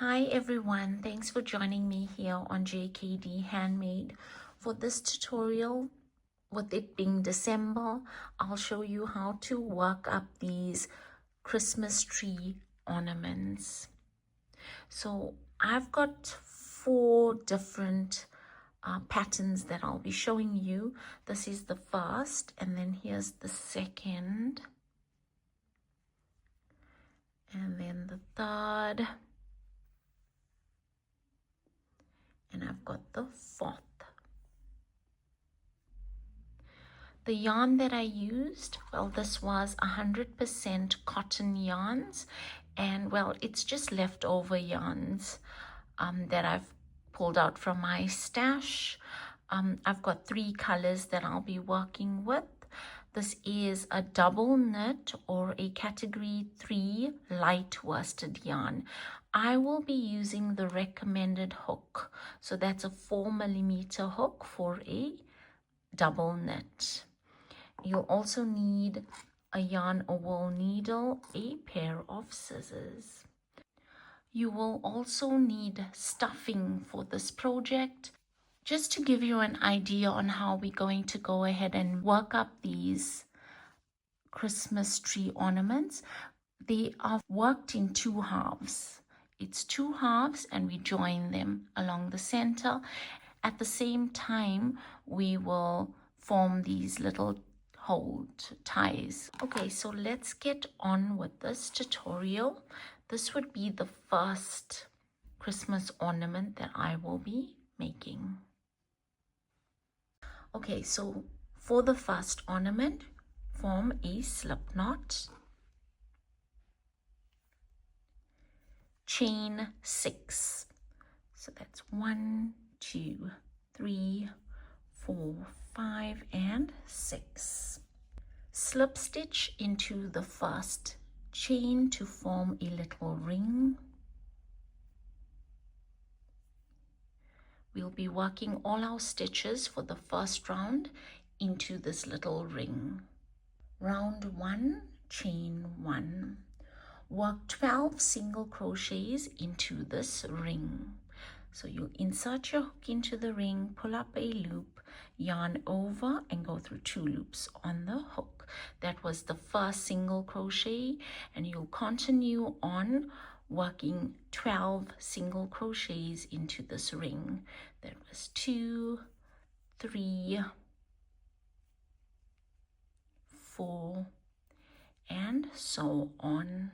Hi everyone, thanks for joining me here on JKD Handmade. For this tutorial, with it being December, I'll show you how to work up these Christmas tree ornaments. So I've got 4 different patterns that I'll be showing you. This is the first, and then here's the second, and then the third, and I've got the 4th. The yarn that I used, well, this was 100% cotton yarns, and well, it's just leftover yarns that I've pulled out from my stash. I've got 3 colors that I'll be working with. This is a double knit or a category 3 light worsted yarn. I will be using the recommended hook. So that's a 4mm hook for a double knit. You'll also need a yarn or wool needle, a pair of scissors. You will also need stuffing for this project. Just to give you an idea on how we're going to go ahead and work up these Christmas tree ornaments, they are worked in 2 halves. It's 2 halves and we join them along the center. At the same time, we will form these little hold ties. Okay, so let's get on with this tutorial. This would be the first Christmas ornament that I will be making. Okay, so for the first ornament, form a slip knot, chain 6. So that's 1, 2, 3, 4, 5, and 6. Slip stitch into the first chain to form a little ring. We'll be working all our stitches for the first round into this little ring. Round 1, chain 1. Work 12 single crochets into this ring. So you insert your hook into the ring, pull up a loop, yarn over and go through 2 loops on the hook. That was the first single crochet, and you'll continue on working 12 single crochets into this ring. That was 2, 3, 4, and so on.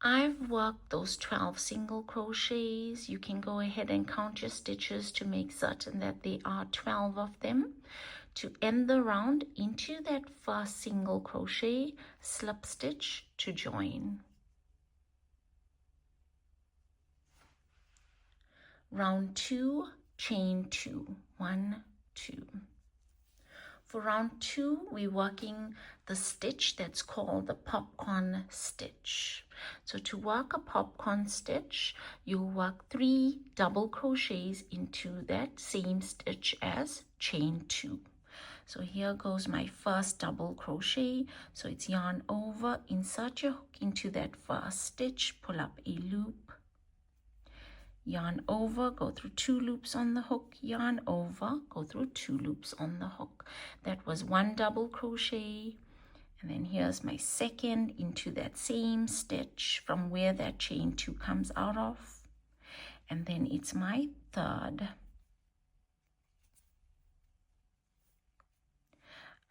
I've worked those 12 single crochets. You can go ahead and count your stitches to make certain that there are 12 of them. To end the round, into that first single crochet, slip stitch to join. Round 2, chain 2, 1, 2. For round 2, we're working the stitch that's called the popcorn stitch. So to work a popcorn stitch, you work 3 double crochets into that same stitch as chain 2. So here goes my first double crochet. So it's yarn over, insert your hook into that first stitch, pull up a loop, yarn over, go through 2 loops on the hook, yarn over, go through 2 loops on the hook. That was 1 double crochet, and then here's my second into that same stitch from where that chain 2 comes out of, and then it's my third.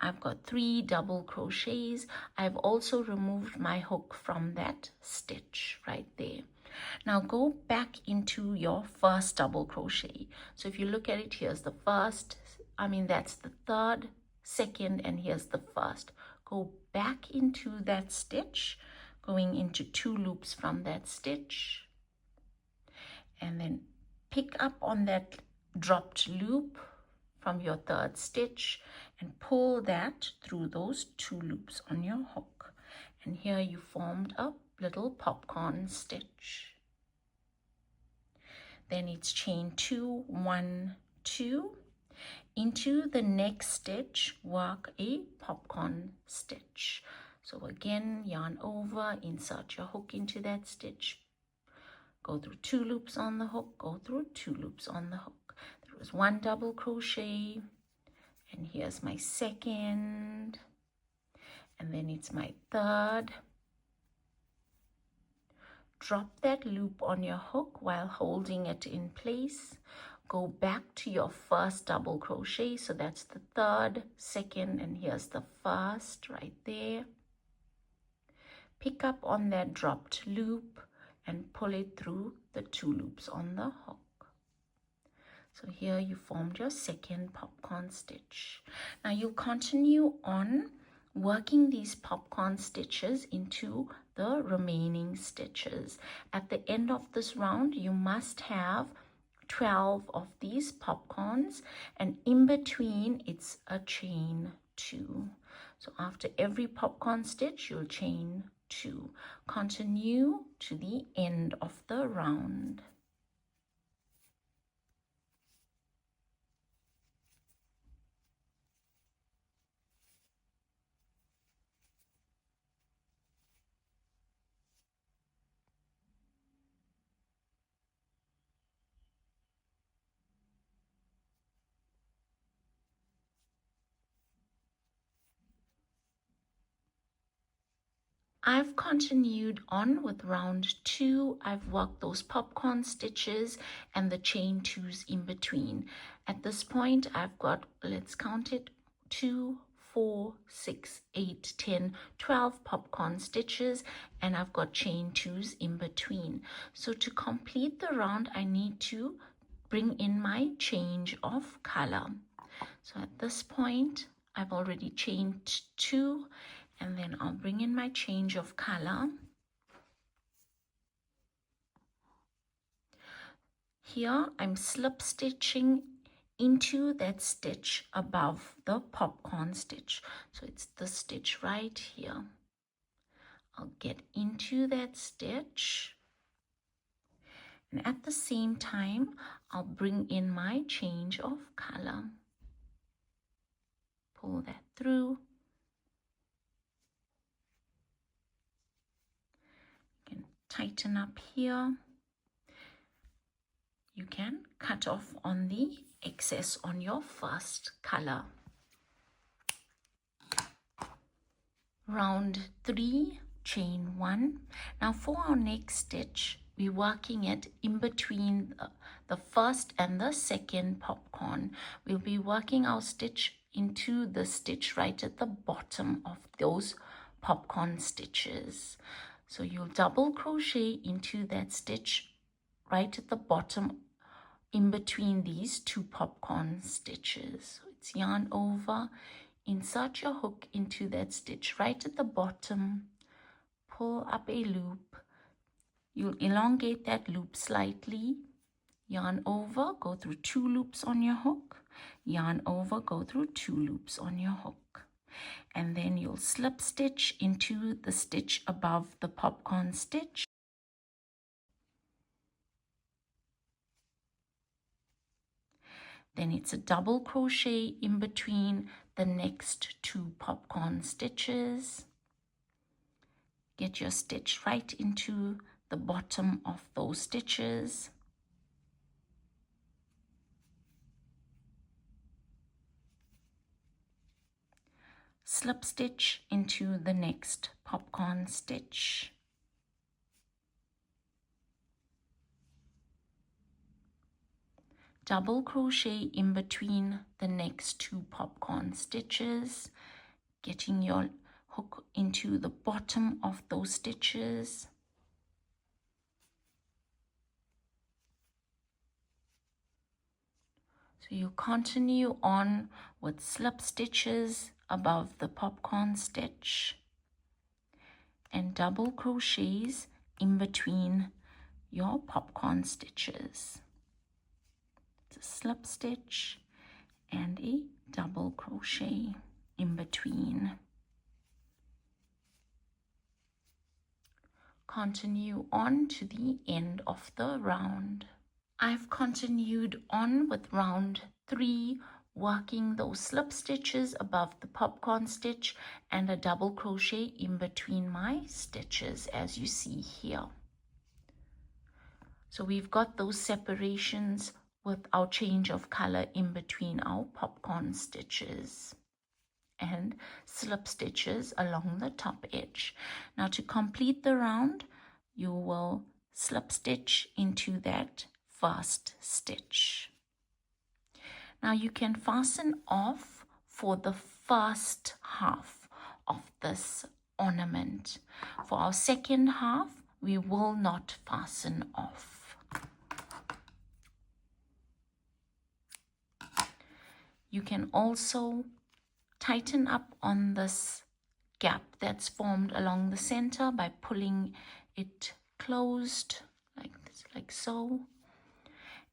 I've got 3 double crochets. I've also removed my hook from that stitch right there. Now go back into your first double crochet. So if you look at it, here's the first, that's the third, second, and here's the first. Go back into that stitch, going into 2 loops from that stitch, and then pick up on that dropped loop from your third stitch and pull that through those 2 loops on your hook. And here you formed a little popcorn stitch. Then it's chain 2, 1, 2. Into the next stitch, work a popcorn stitch. So again, yarn over, insert your hook into that stitch, go through 2 loops on the hook, go through 2 loops on the hook. There was 1 double crochet, and here's my second, and then it's my third. Drop that loop on your hook while holding it in place. Go back to your first double crochet, so that's the third, second, and here's the first right there. Pick up on that dropped loop and pull it through the 2 loops on the hook. So here you formed your second popcorn stitch. Now you'll continue on working these popcorn stitches into the remaining stitches. At the end of this round, you must have 12 of these popcorns, and in between it's a chain 2. So after every popcorn stitch, you'll chain 2. Continue to the end of the round. I've continued on with round 2. I've worked those popcorn stitches and the chain 2s in between. At this point, I've got, let's count it, 2, 4, 6, 8, 10, 12 popcorn stitches, and I've got chain 2s in between. So to complete the round, I need to bring in my change of color. So at this point, I've already chained 2, and then I'll bring in my change of color. Here I'm slip stitching into that stitch above the popcorn stitch. So it's the stitch right here. I'll get into that stitch, and at the same time I'll bring in my change of color. Pull that through. Tighten up here. You can cut off on the excess on your first color. Round 3, chain 1. Now for our next stitch, we're working it in between the first and the second popcorn. We'll be working our stitch into the stitch right at the bottom of those popcorn stitches. So you'll double crochet into that stitch right at the bottom in between these 2 popcorn stitches. So it's yarn over, insert your hook into that stitch right at the bottom, pull up a loop. You'll elongate that loop slightly, yarn over, go through 2 loops on your hook, yarn over, go through 2 loops on your hook. And then you'll slip stitch into the stitch above the popcorn stitch. Then it's a double crochet in between the next 2 popcorn stitches. Get your stitch right into the bottom of those stitches. Slip stitch into the next popcorn stitch. Double crochet in between the next 2 popcorn stitches, getting your hook into the bottom of those stitches. So you continue on with slip stitches above the popcorn stitch and double crochets in between your popcorn stitches. It's a slip stitch and a double crochet in between. Continue on to the end of the round. I've continued on with round 3, working those slip stitches above the popcorn stitch and a double crochet in between my stitches, as you see here. So we've got those separations with our change of color in between our popcorn stitches and slip stitches along the top edge. Now to complete the round, you will slip stitch into that first stitch. Now you can fasten off for the first half of this ornament. For our second half, we will not fasten off. You can also tighten up on this gap that's formed along the center by pulling it closed like this, like so.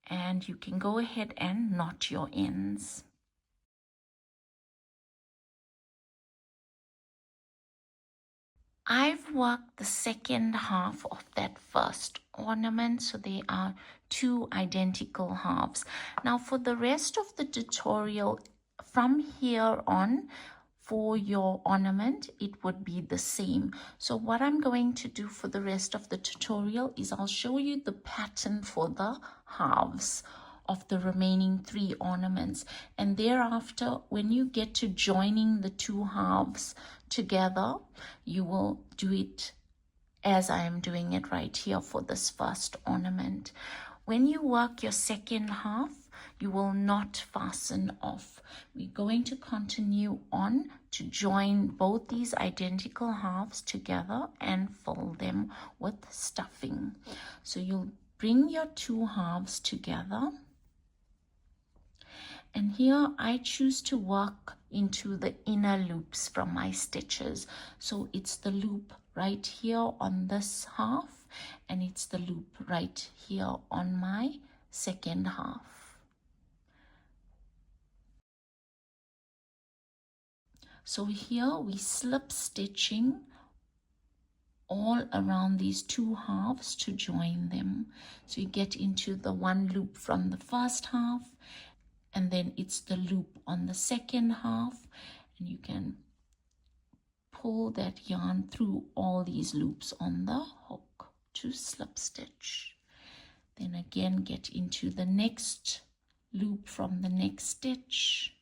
And you can go ahead and knot your ends. I've worked the second half of that first ornament, so they are two identical halves. Now for the rest of the tutorial, from here on, for your ornament, it would be the same. So what I'm going to do for the rest of the tutorial is I'll show you the pattern for the halves of the remaining 3 ornaments, and thereafter when you get to joining the 2 halves together, you will do it as I am doing it right here for this first ornament. When you work your second half, you will not fasten off. We're going to continue on to join both these identical halves together and fill them with stuffing. So you'll bring your 2 halves together. And here I choose to work into the inner loops from my stitches. So it's the loop right here on this half, and it's the loop right here on my second half. So here we slip stitching all around these 2 halves to join them. So you get into the one loop from the first half, and then it's the loop on the second half, and you can pull that yarn through all these loops on the hook to slip stitch. Then again get into the next loop from the next stitch,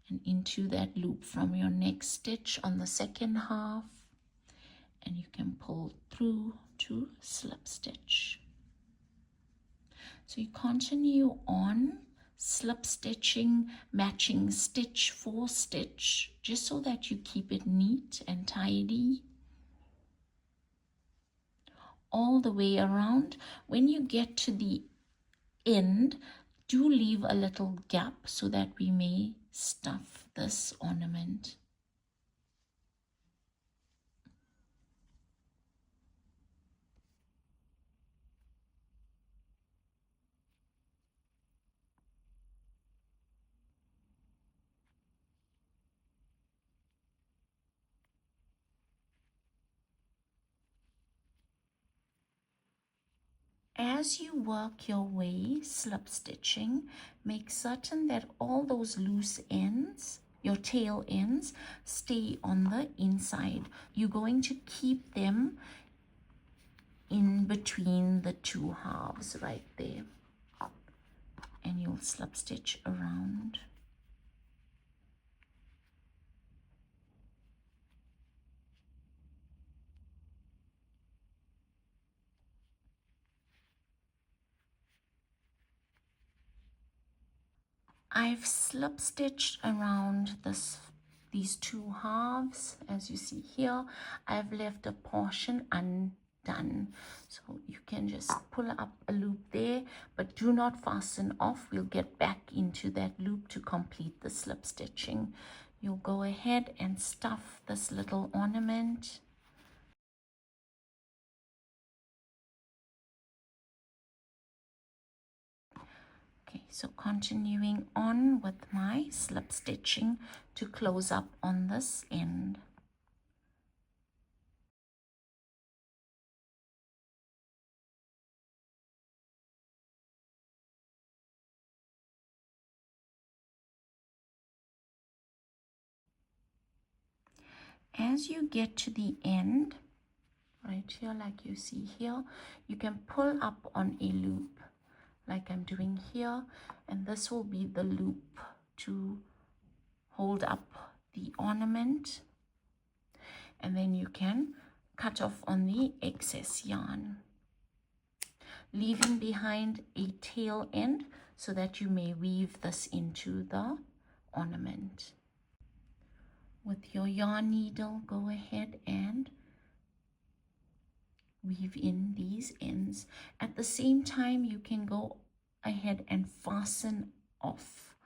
and into that loop from your next stitch on the second half, and you can pull through to slip stitch. So you continue on slip stitching, matching stitch for stitch, just so that you keep it neat and tidy all the way around. When you get to the end, do leave a little gap so that we may stuff this ornament. As you work your way slip stitching, make certain that all those loose ends, your tail ends, stay on the inside. You're going to keep them in between the 2 halves right there, and you'll slip stitch around. I've slip stitched around these 2 halves. As you see here, I've left a portion undone, so you can just pull up a loop there, but do not fasten off. We'll get back into that loop to complete the slip stitching. You'll go ahead and stuff this little ornament. Okay, so continuing on with my slip stitching to close up on this end. As you get to the end right here, like you see here. You can pull up on a loop like I'm doing here, and this will be the loop to hold up the ornament, and then you can cut off on the excess yarn, leaving behind a tail end so that you may weave this into the ornament. With your yarn needle, go ahead and weave in these ends. At the same time, you can go ahead and fasten off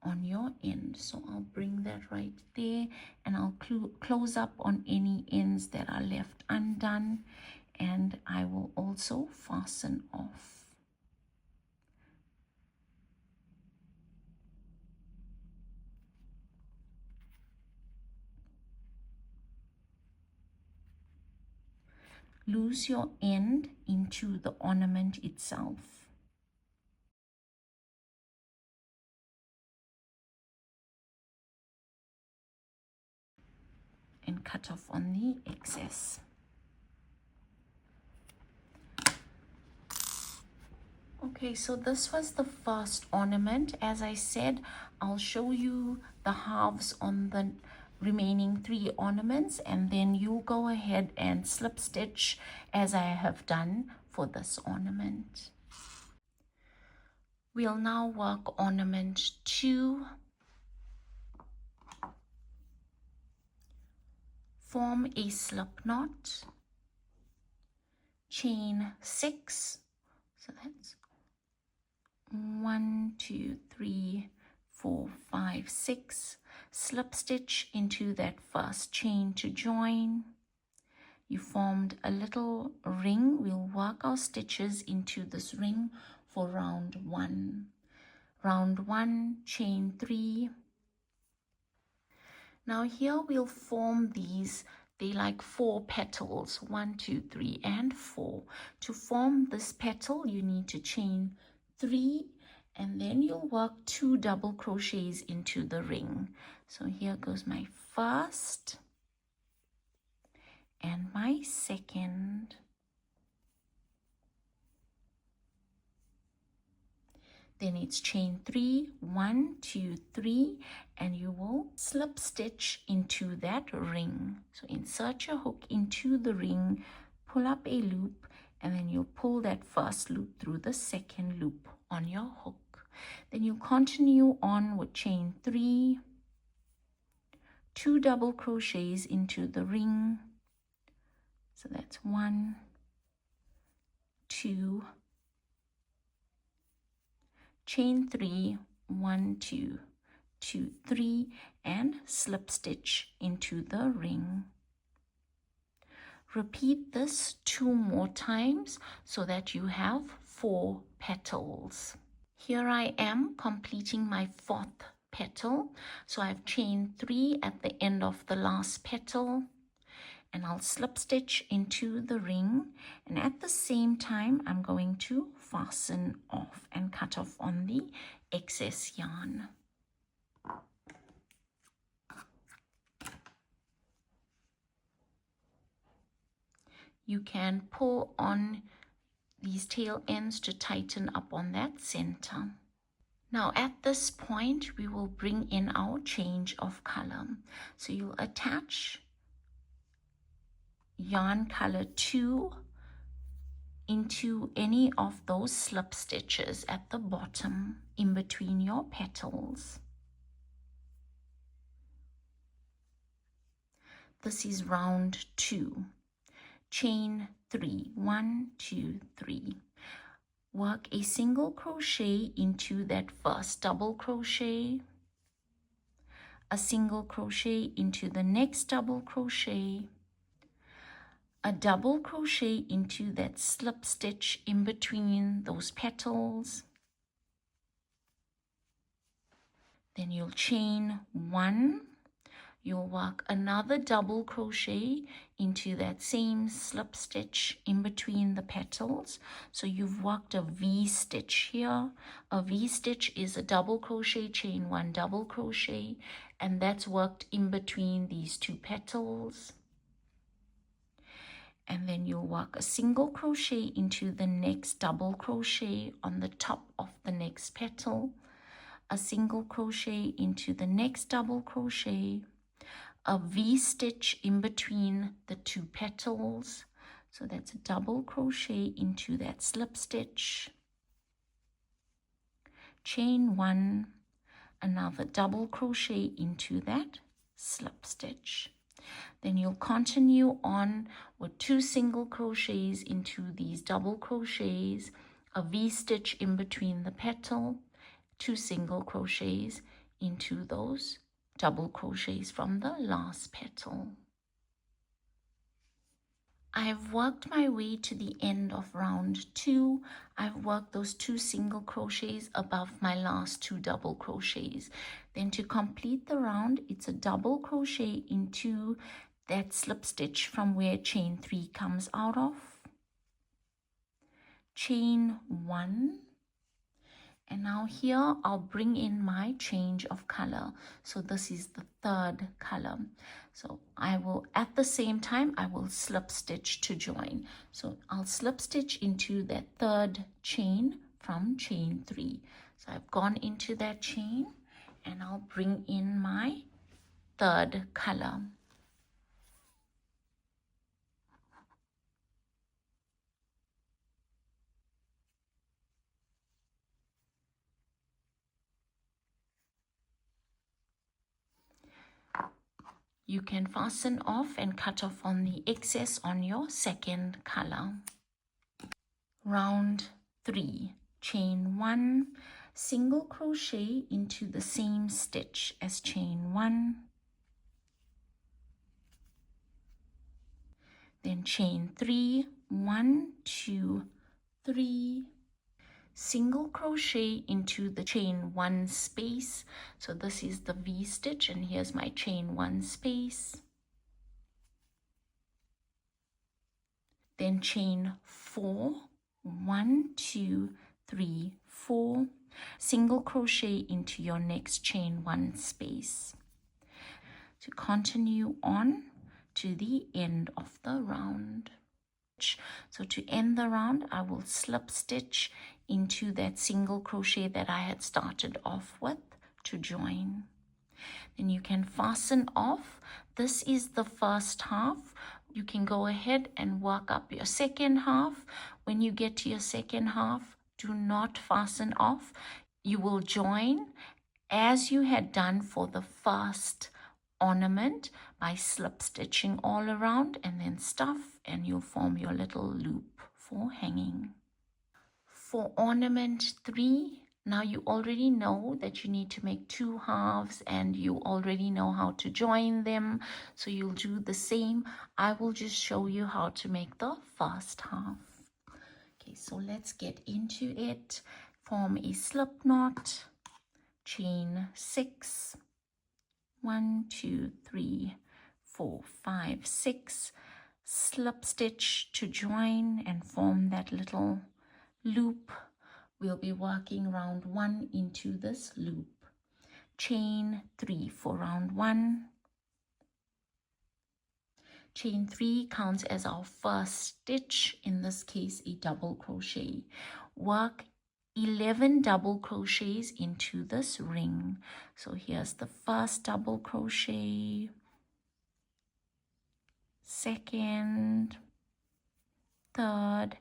on your end. So I'll bring that right there, and I'll close up on any ends that are left undone, and I will also fasten off. Loose your end into the ornament itself. And cut off on the excess. Okay, so this was the first ornament. As I said, I'll show you the halves on the remaining 3 ornaments, and then you go ahead and slip stitch as I have done for this ornament. We'll now work ornament 2. Form a slip knot, chain 6, so that's 1, 2, 3, 4, 5, 6, slip stitch into that first chain to join. You formed a little ring. We'll work our stitches into this ring for round 1. Round 1, chain 3. Now here we'll form these, they like 4 petals, 1, 2, 3, and 4. To form this petal, you need to chain 3, and then you'll work 2 double crochets into the ring. So here goes my first and my second. Then it's chain 3, 1, 2, 3, and you will slip stitch into that ring. So insert your hook into the ring, pull up a loop, and then you pull that first loop through the second loop on your hook. Then you continue on with chain 3, 2 double crochets into the ring. So that's 1, 2, chain 3, 1, 2, 2, 3, and slip stitch into the ring. Repeat this 2 more times so that you have 4 petals. Here I am completing my 4th petal. So I've chained 3 at the end of the last petal, and I'll slip stitch into the ring, and at the same time I'm going to fasten off and cut off on the excess yarn. You can pull on these tail ends to tighten up on that center. Now at this point we will bring in our change of color. So you'll attach yarn color 2 into any of those slip stitches at the bottom in between your petals. This is round 2. Chain 3, 1, 2, 3. Work a single crochet into that first double crochet, a single crochet into the next double crochet, a double crochet into that slip stitch in between those petals. Then you'll chain 1, you'll work another double crochet into that same slip stitch in between the petals. So you've worked a V stitch here. A V stitch is a double crochet, chain 1 double crochet, and that's worked in between these 2 petals. and then you'll work a single crochet into the next double crochet on the top of the next petal, a single crochet into the next double crochet, a V-stitch in between the two petals, so that's a double crochet into that slip stitch, chain 1, another double crochet into that slip stitch. Then you'll continue on with 2 single crochets into these double crochets, a V-stitch in between the petal, 2 single crochets into those double crochets from the last petal. I've worked my way to the end of round 2. I've worked those 2 single crochets above my last 2 double crochets. Then to complete the round, it's a double crochet into that slip stitch from where chain 3 comes out of, chain 1, and now here I'll bring in my change of color. So this is the 3rd color. So I will, at the same time, I will slip stitch to join. So I'll slip stitch into that 3rd chain from chain 3. So I've gone into that chain and I'll bring in my 3rd color. You can fasten off and cut off on the excess on your 2nd color. Round 3, chain 1, single crochet into the same stitch as chain 1, then chain 3, 1, 2, 3, single crochet into the chain 1 space. So this is the V stitch and here's my chain 1 space. Then chain 4, 1, 2, 3, 4, single crochet into your next chain 1 space to continue on to the end of the round. So to end the round, I will slip stitch into that single crochet that I had started off with to join. Then you can fasten off. This is the first half. You can go ahead and work up your second half. When you get to your second half, do not fasten off. You will join as you had done for the first ornament by slip stitching all around and then stuff, and you'll form your little loop for hanging. For ornament 3, now you already know that you need to make 2 halves and you already know how to join them. So you'll do the same. I will just show you how to make the first half. Okay, so let's get into it. Form a slip knot, chain 6, 1, 2, 3, 4, 5, 6, slip stitch to join and form that little loop. We'll be working round 1 into this loop. Chain 3 for round 1. Chain 3 counts as our first stitch, in this case a double crochet. Work 11 double crochets into this ring. So here's the first double crochet, second, third,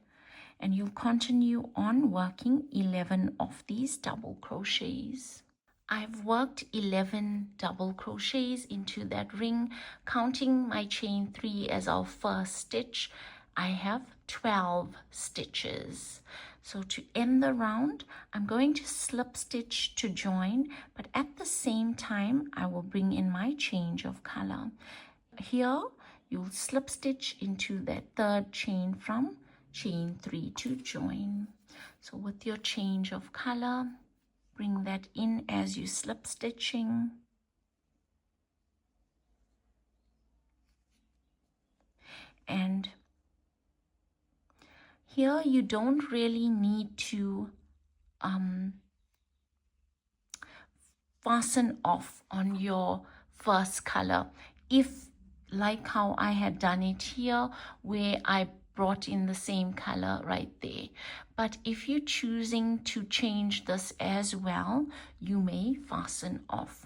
and you'll continue on working 11 of these double crochets. I've worked 11 double crochets into that ring. Counting my chain 3 as our first stitch, I have 12 stitches. So to end the round, I'm going to slip stitch to join, but at the same time, I will bring in my change of color. Here, you'll slip stitch into that 3rd chain from chain 3 to join. So with your change of color, bring that in as you slip stitching. And here you don't really need to fasten off on your first color. If, like how I had done it here, where I brought in the same color right there. But if you're choosing to change this as well, you may fasten off.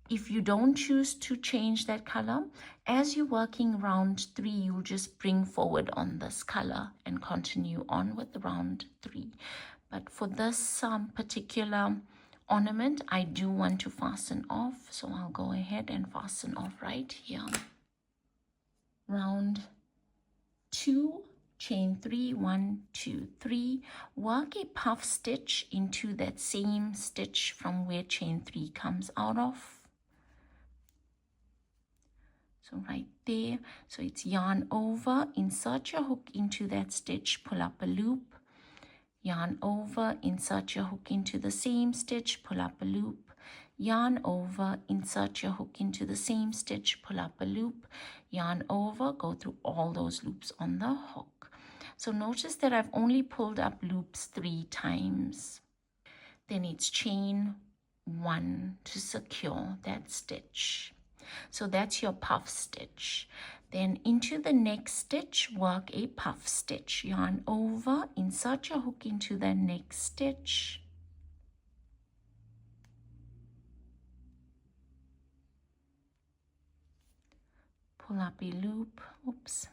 If you don't choose to change that color, as you're working round 3, you'll just bring forward on this color and continue on with round 3. But for this particular ornament, I do want to fasten off, so I'll go ahead and fasten off right here. Round 2, chain 3, 1, 2, 3, work a puff stitch into that same stitch from where chain 3 comes out of. So right there, so it's yarn over, insert your hook into that stitch, pull up a loop, yarn over, insert your hook into the same stitch, pull up a loop, yarn over, insert your hook into the same stitch, pull up a loop, yarn over, go through all those loops on the hook. So notice that I've only pulled up loops 3 times. Then it's chain 1 to secure that stitch. So that's your puff stitch. Then into the next stitch, work a puff stitch. Yarn over, insert your hook into the next stitch. Pull up a loop. Oops.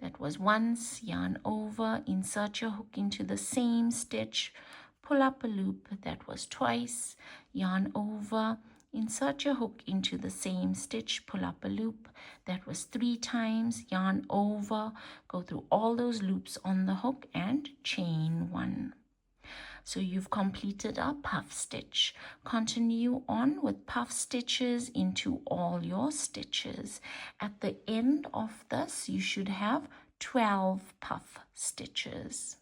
That was once. Yarn over, insert your hook into the same stitch. Pull up a loop. That was twice. Yarn over, insert your hook into the same stitch, pull up a loop. That was 3 times. Yarn over, go through all those loops on the hook and chain 1. So you've completed a puff stitch. Continue on with puff stitches into all your stitches. At the end of this, you should have 12 puff stitches.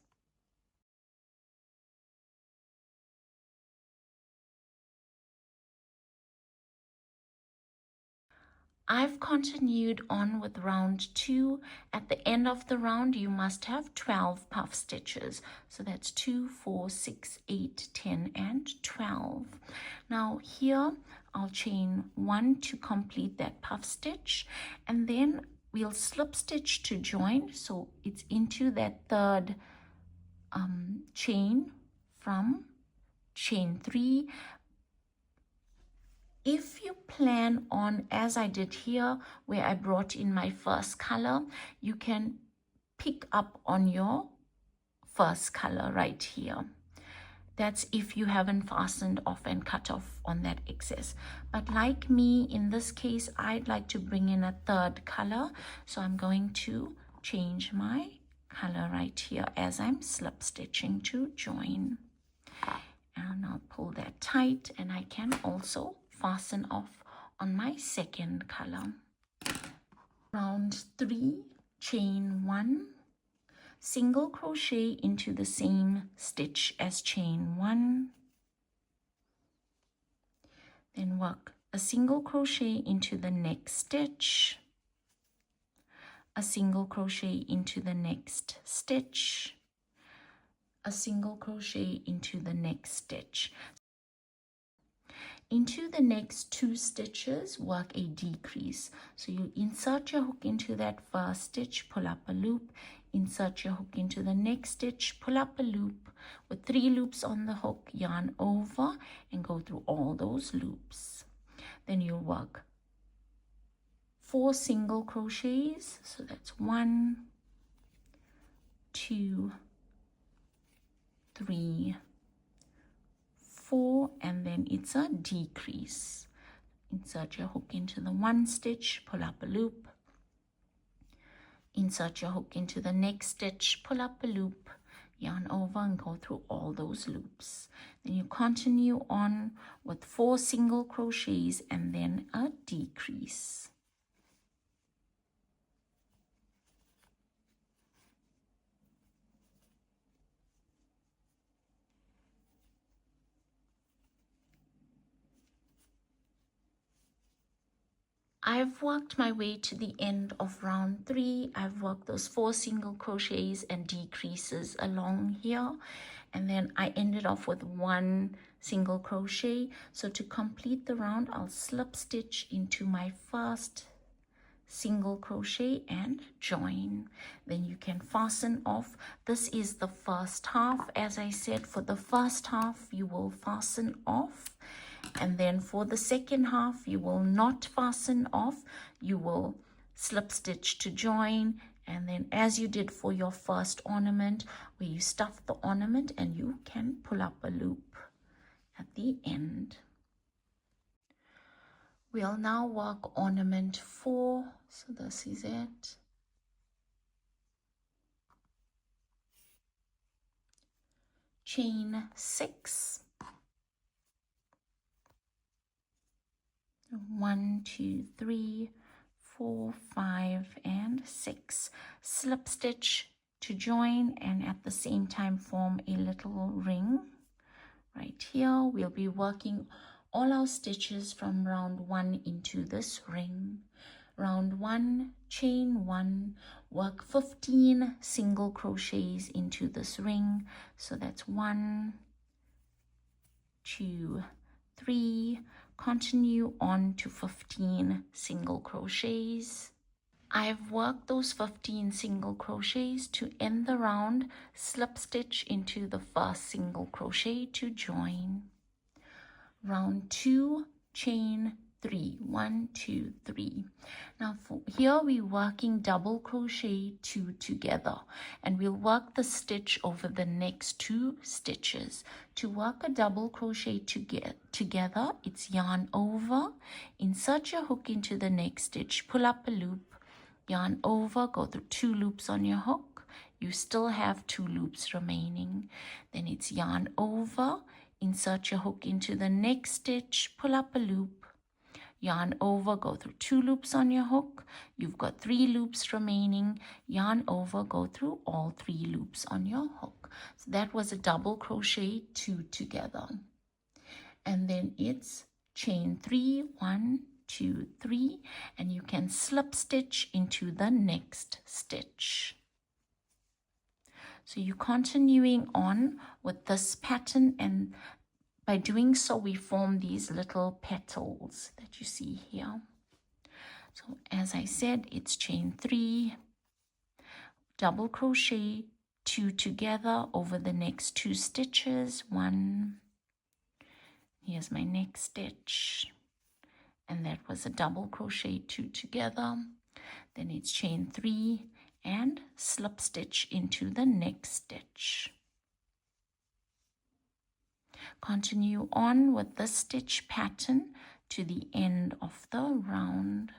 I've continued on with round 2. At the end of the round, you must have 12 puff stitches. So that's 2, 4, 6, 8, 10, and 12. Now here, I'll chain 1 to complete that puff stitch, and then we'll slip stitch to join. So it's into that 3rd chain from chain 3. If you plan on, as I did here, where I brought in my first color, you can pick up on your first color right here. That's if you haven't fastened off and cut off on that excess. But like me, in this case, I'd like to bring in a 3rd color. So I'm going to change my color right here as I'm slip stitching to join. And I'll pull that tight, and I can also fasten off on my 2nd color. Round 3, chain 1, single crochet into the same stitch as chain 1, then work a single crochet into the next stitch, a single crochet into the next stitch, a single crochet into the next stitch. Into the next 2 stitches, work a decrease. So you insert your hook into that first stitch, pull up a loop, insert your hook into the next stitch, pull up a loop with 3 loops on the hook, yarn over, and go through all those loops. Then you'll work 4 single crochets. So that's 1, 2, 3, 4, and then it's a decrease. Insert your hook into the 1 stitch, pull up a loop, insert your hook into the next stitch, pull up a loop, yarn over, and go through all those loops. Then you continue on with 4 single crochets and then a decrease. I've worked my way to the end of round 3. I've worked those 4 single crochets and decreases along here, and then I ended off with 1 single crochet. So to complete the round, I'll slip stitch into my first single crochet and join. Then you can fasten off. This is the first half. As I said, for the first half you will fasten off, and then for the second half you will not fasten off. You will slip stitch to join, and then as you did for your first ornament where you stuff the ornament, and you can pull up a loop at the end. We'll now work ornament 4. So this is it. Chain 6. 1, 2, 3, 4, 5, and 6. Slip stitch to join, and at the same time form a little ring. Right here, we'll be working all our stitches from round 1 into this ring. Round 1, chain 1, work 15 single crochets into this ring. So that's 1, 2, 3. Continue on to 15 single crochets. I've worked those 15 single crochets. To end the round, slip stitch into the first single crochet to join. Round 2, chain 3. 1, 2, 3. Now for here we're working double crochet 2 together, and we'll work the stitch over the next 2 stitches. To work a double crochet together, it's yarn over, insert your hook into the next stitch, pull up a loop, yarn over, go through 2 loops on your hook. You still have 2 loops remaining. Then it's yarn over, insert your hook into the next stitch, pull up a loop, yarn over, go through 2 loops on your hook. You've got 3 loops remaining. Yarn over, go through all 3 loops on your hook. So that was a double crochet 2 together. And then it's chain 3, 1, 2, 3, and you can slip stitch into the next stitch. So you're continuing on with this pattern, and by doing so we form these little petals that you see here. So as I said, it's chain 3, double crochet 2 together over the next 2 stitches. 1, here's my next stitch, and that was a double crochet 2 together. Then it's chain 3 and slip stitch into the next stitch. Continue on with this stitch pattern to the end of the round.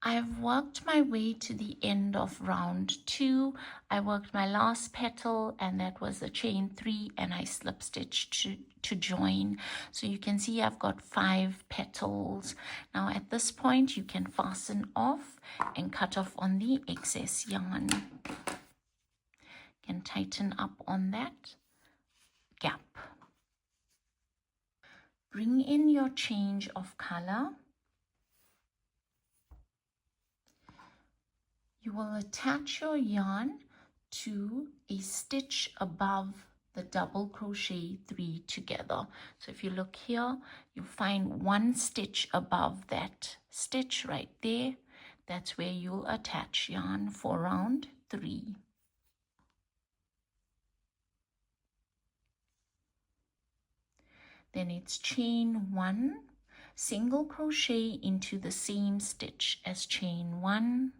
I've worked my way to the end of round 2. I worked my last petal, and that was the chain 3, and I slip stitched to join. So you can see I've got 5 petals. Now at this point you can fasten off and cut off on the excess yarn. You can tighten up on that gap. Bring in your change of color. You will attach your yarn to a stitch above the double crochet 3 together. So if you look here, you find 1 stitch above that stitch right there. That's where you'll attach yarn for round 3. Then it's chain 1, single crochet into the same stitch as chain 1,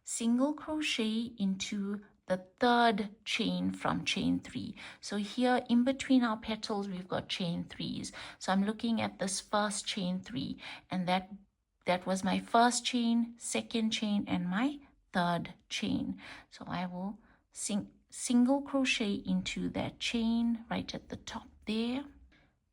single crochet into the 3rd chain from chain 3. So here in between our petals we've got chain 3s. So I'm looking at this first chain 3, and that was my first chain, 2nd chain, and my 3rd chain. So I will single crochet into that chain right at the top there.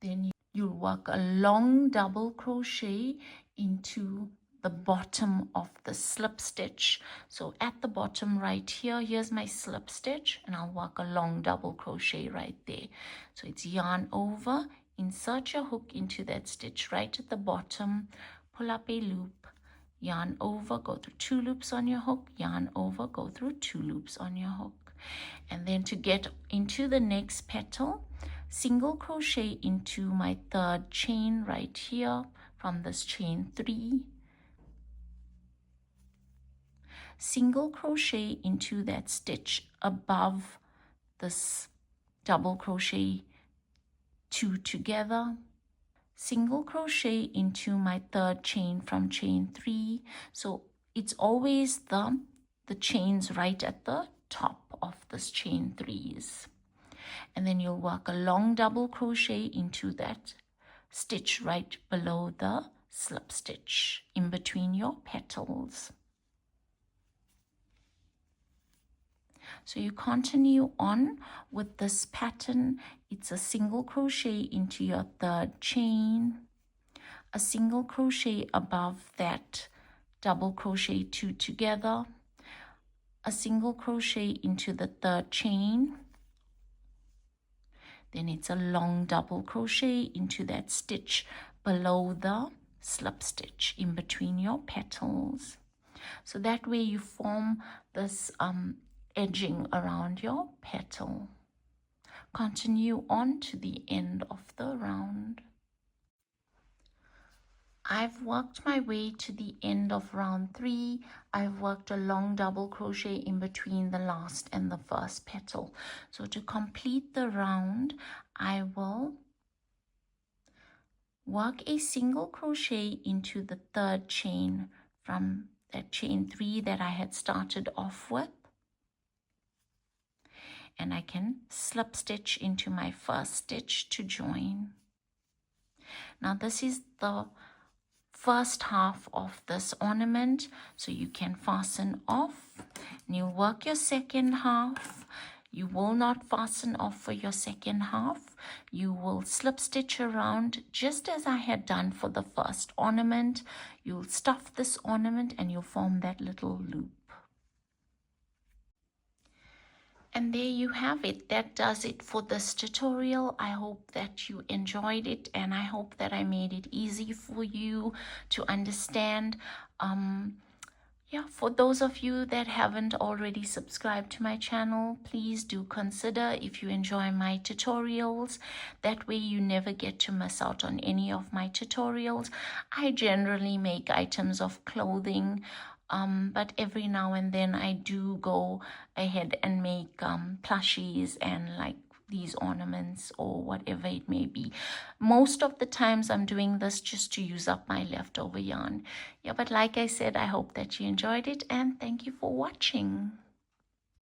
Then you'll work a long double crochet into the bottom of the slip stitch. So at the bottom right here, here's my slip stitch, and I'll work a long double crochet right there. So it's yarn over, insert your hook into that stitch right at the bottom, pull up a loop, yarn over, go through 2 loops on your hook, yarn over, go through 2 loops on your hook. And then to get into the next petal, single crochet into my 3rd chain right here from this chain 3, single crochet into that stitch above this double crochet 2 together, single crochet into my 3rd chain from chain 3. So it's always the chains right at the top of this chain 3s. And then you'll work a long double crochet into that stitch right below the slip stitch in between your petals. So you continue on with this pattern. It's a single crochet into your 3rd chain, a single crochet above that double crochet 2 together, a single crochet into the 3rd chain, then it's a long double crochet into that stitch below the slip stitch in between your petals. So that way you form this edging around your petal. Continue on to the end of the round. I've worked my way to the end of round 3. I've worked a long double crochet in between the last and the first petal. So to complete the round, I will work a single crochet into the 3rd chain from that chain 3 that I had started off with. And I can slip stitch into my first stitch to join. Now this is the first half of this ornament, so you can fasten off and you'll work your second half. You will not fasten off for your second half. You will slip stitch around just as I had done for the first ornament. You'll stuff this ornament and you'll form that little loop. And there you have it. That does it for this tutorial. I hope that you enjoyed it, and I hope that I made it easy for you to understand. Yeah, for those of you that haven't already subscribed to my channel, please do consider if you enjoy my tutorials. That way you never get to miss out on any of my tutorials. I generally make items of clothing, but every now and then I do go ahead and make plushies and like these ornaments or whatever it may be. Most of the times I'm doing this just to use up my leftover yarn. Yeah, but like I said, I hope that you enjoyed it, and thank you for watching.